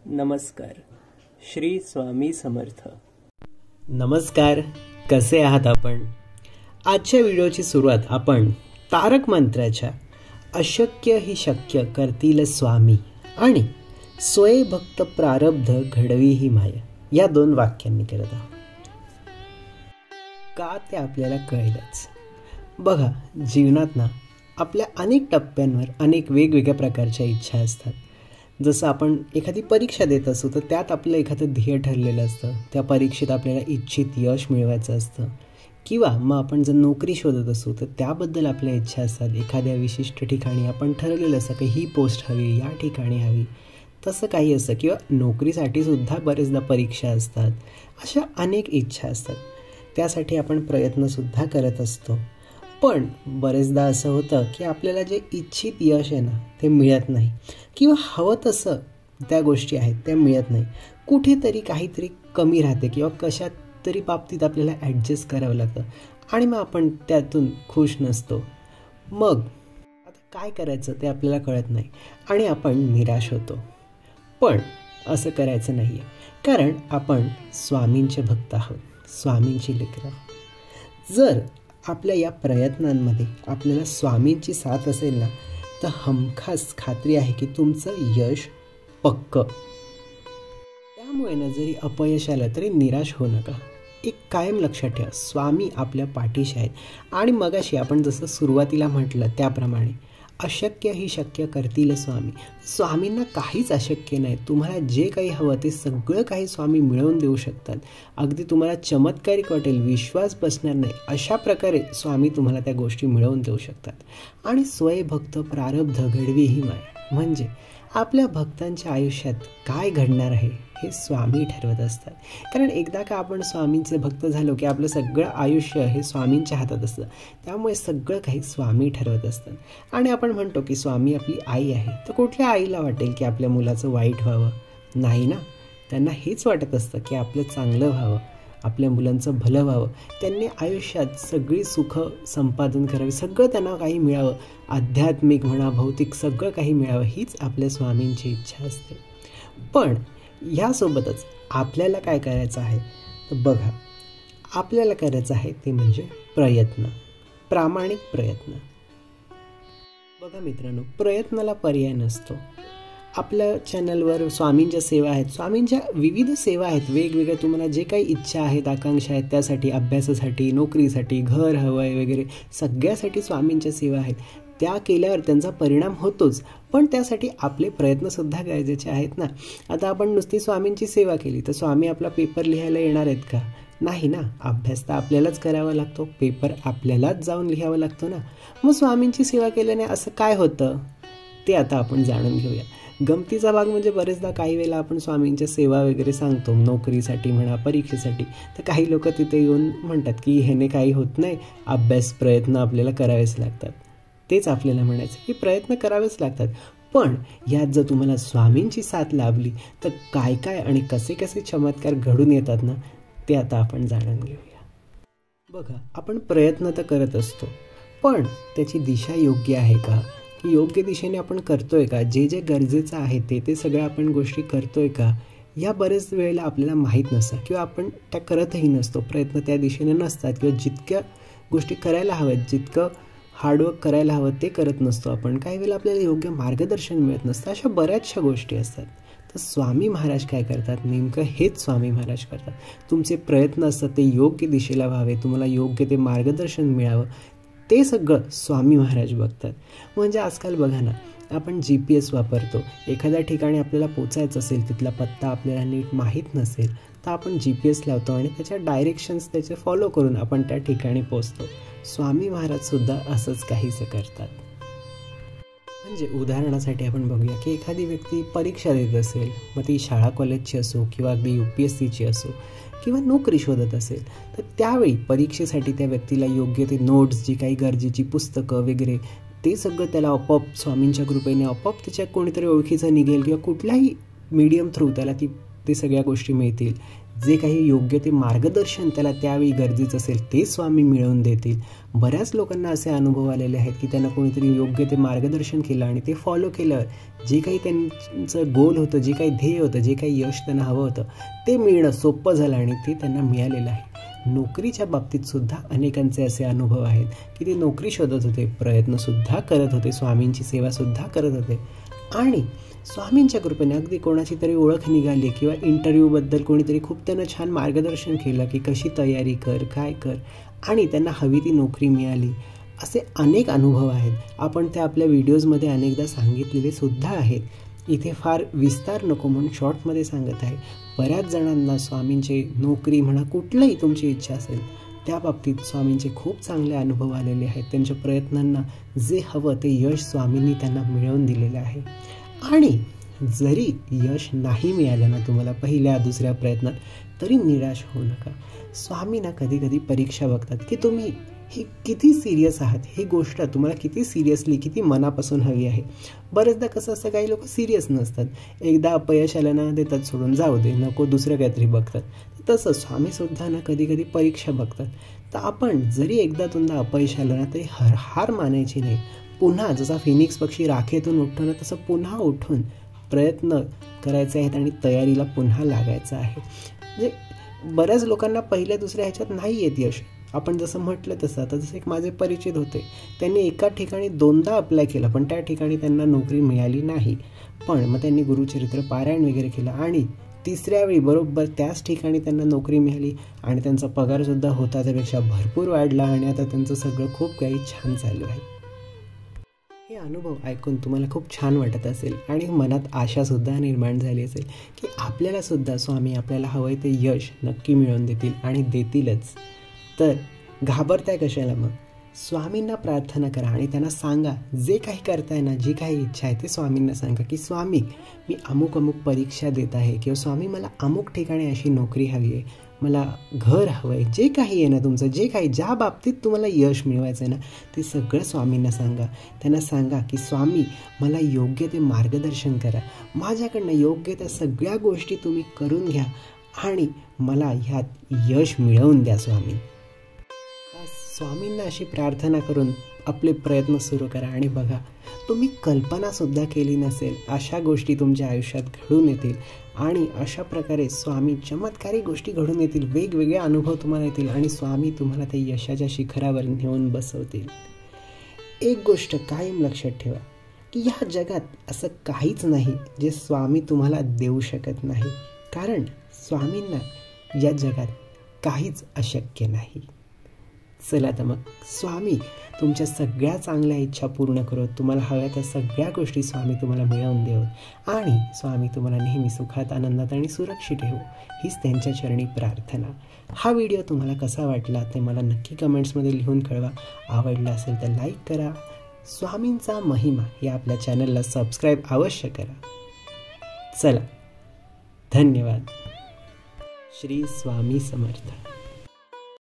नमस्कार. श्री स्वामी समर्थ. नमस्कार, कसे आहात आपण? आजच्या व्हिडिओची सुरुवात आपण तारक मंत्राच्या अशक्य ही शक्य करतील स्वामी आणि स्वय भक्त प्रारब्ध घडवी ही माया या 2 वाक्यांनी करत आहोत. का ते आपल्याला कळेलच. बघा, जीवनात ना आपल्या अनेक टप्प्यांवर अनेक वेगवेगळ्या प्रकारच्या इच्छा असतात. जसं आपण एखादी परीक्षा देत असू तर त्यात आपलं एखादं ध्येय ठरलेलं असतं. त्या परीक्षेत आपल्याला इच्छित यश मिळवायचं असतं. किंवा मग आपण जर नोकरी शोधत असू तर त्याबद्दल आपल्या इच्छा असतात. एखाद्या विशिष्ट ठिकाणी आपण ठरवलेलं असतं की ही पोस्ट हवी, या ठिकाणी हवी, तसं काही असतं. किंवा नोकरीसाठी सुद्धा बरेचदा परीक्षा असतात. अशा अनेक इच्छा असतात. त्यासाठी आपण प्रयत्नसुद्धा करत असतो. पण बरेचदा असं होतं की आपल्याला जे इच्छित यश आहे ना ते मिळत नाही. किंवा हवं तसं त्या गोष्टी आहेत त्या मिळत नाही. कुठेतरी काहीतरी कमी राहते किंवा कशात तरी बाबतीत आपल्याला ॲडजस्ट करावं लागतं आणि मग आपण त्यातून खुश नसतो. मग आता काय करायचं ते आपल्याला कळत नाही आणि आपण निराश होतो. पण असं करायचं नाही आहे, कारण आपण स्वामींचे भक्त आहोत, स्वामींची लेकरं. जर आपल्या या प्रयत्नांमध्ये आपल्याला स्वामींची साथ असेल ना तर हमखास खात्री आहे की तुमचं यश पक्क. त्यामुळे ना जरी अपयश आलं तरी निराश होऊ नका. एक कायम लक्षात ठेवा, स्वामी आपल्या पाठीशी आहेत. आणि मगाशी आपण जसं सुरुवातीला म्हटलं त्याप्रमाणे अशक्य ही शक्य करतील स्वामी. स्वामींना काहीच अशक्य नाही. तुम्हाला जे काही हवं ते सगळं काही स्वामी मिळवून देऊ शकतात. अगदी तुम्हाला चमत्कारिक वाटेल, विश्वास बसणार नाही अशा प्रकारे स्वामी तुम्हाला त्या गोष्टी मिळवून देऊ शकतात. आणि स्वय भक्त प्रारब्ध घडवी ही माया, म्हणजे आपल्या भक्तांच्या आयुष्यात काय घडणार आहे हे स्वामी ठरवत असतात. कारण एकदा का आपण स्वामींचे भक्त झालो की आपलं सगळं आयुष्य हे स्वामींच्या हातात असतं. त्यामुळे सगळं काही स्वामी ठरवत असतात. आणि आपण म्हणतो की स्वामी आपली आई आहे, तर कुठल्या आईला वाटेल की आपल्या मुलाचं वाईट व्हावं? नाही ना. त्यांना हेच वाटत असतं की आपलं चांगलं व्हावं, आपल्या मुलांचं भलं व्हावं, त्यांनी आयुष्यात सगळी सुख संपादन करावी, सगळं त्यांना काही मिळावं, आध्यात्मिक म्हणा भौतिक सगळं काही मिळावं, हीच आपल्या स्वामींची इच्छा असते. पण ह्यासोबतच आपल्याला काय करायचं आहे तर बघा, आपल्याला करायचं आहे ते म्हणजे प्रयत्न, प्रामाणिक प्रयत्न. बघा मित्रांनो, प्रयत्नाला पर्याय नसतो. आपल्या चॅनलवर स्वामींच्या सेवा आहेत, स्वामींच्या विविध सेवा आहेत वेगवेगळ्या. तुम्हाला जे काही इच्छा आहेत, आकांक्षा आहेत, त्यासाठी अभ्यासासाठी, नोकरीसाठी, घर हवं आहे वगैरे सगळ्यासाठी स्वामींच्या सेवा आहेत. त्या केल्यावर त्यांचा परिणाम होतोच, पण त्यासाठी आपले प्रयत्नसुद्धा गरजेचे आहेत ना. आता आपण नुसती स्वामींची सेवा केली तर स्वामी आपला पेपर लिहायला येणार आहेत का? नाही ना. अभ्यास तर आपल्यालाच करावा लागतो, पेपर आपल्यालाच जाऊन लिहावं लागतो ना. मग स्वामींची सेवा केल्याने असं काय होतं ते आता आपण जाणून घेऊया. गमतीचा भाग म्हणजे बरेचदा काही वेळेला आपण स्वामींच्या सेवा वगैरे सांगतो नोकरीसाठी म्हणा, परीक्षेसाठी, तर काही लोक तिथे येऊन म्हणतात की ह्याने काही होत नाही, अभ्यास प्रयत्न आपल्याला करावेच लागतात. तेच आपल्याला म्हणायचं की प्रयत्न करावेच लागतात. पण यात जर तुम्हाला स्वामींची साथ लाभली तर काय काय आणि कसे कसे चमत्कार घडून येतात ना ते आता आपण जाणून घेऊया. बघा, आपण प्रयत्न तर करत असतो, पण त्याची दिशा योग्य आहे का? योग्य दिशेने आपण करतोय का? जे जे गरजेचं आहे ते सगळ्या आपण गोष्टी करतोय का? या बरेच वेळेला आपल्याला माहीत नसतं किंवा आपण त्या करतही नसतो. प्रयत्न त्या दिशेने नसतात किंवा जितक्या गोष्टी करायला हव्यात, जितकं हार्डवर्क करायला हवं ते करत नसतो आपण. काही वेळेला आपल्याला योग्य मार्गदर्शन मिळत नसतं. अशा बऱ्याचशा गोष्टी असतात. तर स्वामी महाराज काय करतात? नेमकं हेच स्वामी महाराज करतात. तुमचे प्रयत्न असतात ते योग्य दिशेला व्हावे, तुम्हाला योग्य ते मार्गदर्शन मिळावं, ते सगळं स्वामी महाराज बघतात. म्हणजे आजकाल बघा ना, आपण GPS वापरतो. एखाद्या ठिकाणी आपल्याला पोचायचं असेल, तिथला पत्ता आपल्याला नीट माहीत नसेल तर आपण GPS लावतो आणि त्याच्या डायरेक्शन्स त्याचे फॉलो करून आपण त्या ठिकाणी पोचतो. स्वामी महाराजसुद्धा असंच काहीसं करतात. म्हणजे उदाहरणासाठी आपण बघूया की एखादी व्यक्ती परीक्षा देत असेल, मग ती शाळा कॉलेजची असो किंवा अगदी UPSCची असो किंवा नोकरी शोधत असेल, तर त्यावेळी परीक्षेसाठी त्या व्यक्तीला योग्य ते नोट्स, जी काही गरजेची पुस्तकं वगैरे ते सगळं त्याला आपोआप स्वामींच्या कृपेने आपोआप त्याच्या कोणीतरी ओळखीचं निघेल किंवा कुठल्याही मीडियम थ्रू त्याला ते सगळ्या गोष्टी मिळतील. जे काही योग्य ते मार्गदर्शन त्याला त्यावेळी गरजेचं असेल ते स्वामी मिळवून देतील. बऱ्याच लोकांना असे अनुभव आलेले आहेत की त्यांना कोणीतरी योग्य ते मार्गदर्शन केलं आणि ते फॉलो केलं, जे काही त्यांचं गोल होतं, जे काही ध्येय होतं, जे काही यश त्यांना हवं होतं ते मिळणं सोपं झालं आणि ते त्यांना मिळालेलं आहे. नोकरीच्या बाबतीत सुद्धा अनेकांचे असे अनुभव आहेत की ते नोकरी शोधत होते, प्रयत्नसुद्धा करत होते, स्वामींची सेवासुद्धा करत होते आणि स्वामींच्या कृपेने अगदी कोणाची तरी ओळख निघाली किंवा इंटरव्ह्यूबद्दल कोणीतरी खूप त्यांना छान मार्गदर्शन केलं की कशी तयारी कर, काय कर आणि त्यांना हवी ती नोकरी मिळाली. असे अनेक अनुभव आहेत. आपण ते आपल्या व्हिडिओजमध्ये अनेकदा सांगितलेले सुद्धा आहेत. इथे फार विस्तार नको म्हणून शॉर्टमध्ये सांगत आहे. बऱ्याच जणांना स्वामींचे नोकरी म्हणा कुठलंही तुमची इच्छा असेल त्या बाबतीत स्वामींचे खूप चांगले अनुभव आलेले आहेत. त्यांच्या प्रयत्नांना जे हवं ते यश स्वामींनी त्यांना मिळवून दिलेलं आहे. आणि जरी यश नाही मिळालं ना तुम्हाला पहिल्या दुसऱ्या प्रयत्नात तरी निराश होऊ नका. स्वामी ना कधी कधी परीक्षा बघतात की तुम्ही हे किती सिरियस आहात, ही गोष्ट तुम्हाला किती सिरियसली किती मनापासून हवी आहे. बरेचदा कसं असतं काही लोक सिरियस नसतात, एकदा अपयश आलं ना देतात सोडून, जाऊ दे नको दुसरं काहीतरी बघतात. तसं स्वामीसुद्धा ना कधी कधी परीक्षा बघतात. तर आपण जरी एकदा दोनदा अपयश आलं ना तरी हार मानायची नाही. पुन्हा जसा फिनिक्स पक्षी राखेतून उठतो ना तसं पुन्हा उठून प्रयत्न करायचे आहेत आणि तयारीला पुन्हा लागायचं आहे. म्हणजे बऱ्याच लोकांना पहिल्या दुसऱ्या ह्याच्यात नाही येत यश. आपण जसं म्हटलं तसं आता जसं एक माझे परिचित होते, त्यांनी एका ठिकाणी दोनदा अप्लाय केलं पण त्या ठिकाणी त्यांना नोकरी मिळाली नाही. पण मग त्यांनी गुरुचरित्र पारायण वगैरे केलं आणि तिसऱ्या वेळी बरोबर त्याच ठिकाणी त्यांना नोकरी मिळाली आणि त्यांचा पगारसुद्धा होता त्यापेक्षा भरपूर वाढला आणि आता त्यांचं सगळं खूप काही छान चालू आहे. हे अनुभव ऐकून तुम्हाला खूप छान वाटत असेल आणि मनात आशासुद्धा निर्माण झाली असेल की आपल्यालासुद्धा स्वामी आपल्याला हवं ते यश नक्की मिळवून देतील आणि देतीलच. तर घाबरताय कशाला मग? स्वामींना प्रार्थना करा आणि त्यांना सांगा जे काही करताय ना, जी काही इच्छा आहे ते स्वामींना सांगा की स्वामी मी अमुक अमुक परीक्षा देत आहे किंवा स्वामी मला अमुक ठिकाणी अशी नोकरी हवी आहे, मला घर हवं आहे, जे काही आहे ना तुमचं, जे काही ज्या बाबतीत तुम्हाला यश मिळवायचं आहे ना ते सगळं स्वामींना सांगा. त्यांना सांगा की स्वामी मला योग्य ते मार्गदर्शन करा, माझ्याकडनं योग्य त्या सगळ्या गोष्टी तुम्ही करून घ्या आणि मला ह्यात यश मिळवून द्या स्वामी. स्वामींना अशी प्रार्थना करून आपले प्रयत्न सुरू करा आणि बघा तुम्ही कल्पनासुद्धा केली नसेल अशा गोष्टी तुमच्या आयुष्यात घडून येतील आणि अशा प्रकारे स्वामी चमत्कारी गोष्टी घडून येतील, वेगवेगळे अनुभव तुम्हाला येतील आणि स्वामी तुम्हाला त्या यशाच्या शिखरावर नेऊन बसवतील. एक गोष्ट कायम लक्षात ठेवा की या जगात असं काहीच नाही जे स्वामी तुम्हाला देऊ शकत नाही, कारण स्वामींना या जगात काहीच अशक्य नाही. चला तर मग स्वामी तुमच्या सगळ्या चांगल्या इच्छा पूर्ण करत, तुम्हाला हव्या त्या सगळ्या गोष्टी स्वामी तुम्हाला मिळवून देवत आणि स्वामी तुम्हाला नेहमी सुखात, आनंदात आणि सुरक्षित ठेवू हीच त्यांच्या चरणी प्रार्थना. हा व्हिडिओ तुम्हाला कसा वाटला ते मला नक्की कमेंट्समध्ये लिहून कळवा. आवडला असेल तर लाईक करा. स्वामींचा महिमा या आपल्या चॅनलला सबस्क्राईब अवश्य करा. चला, धन्यवाद. श्री स्वामी समर्थ.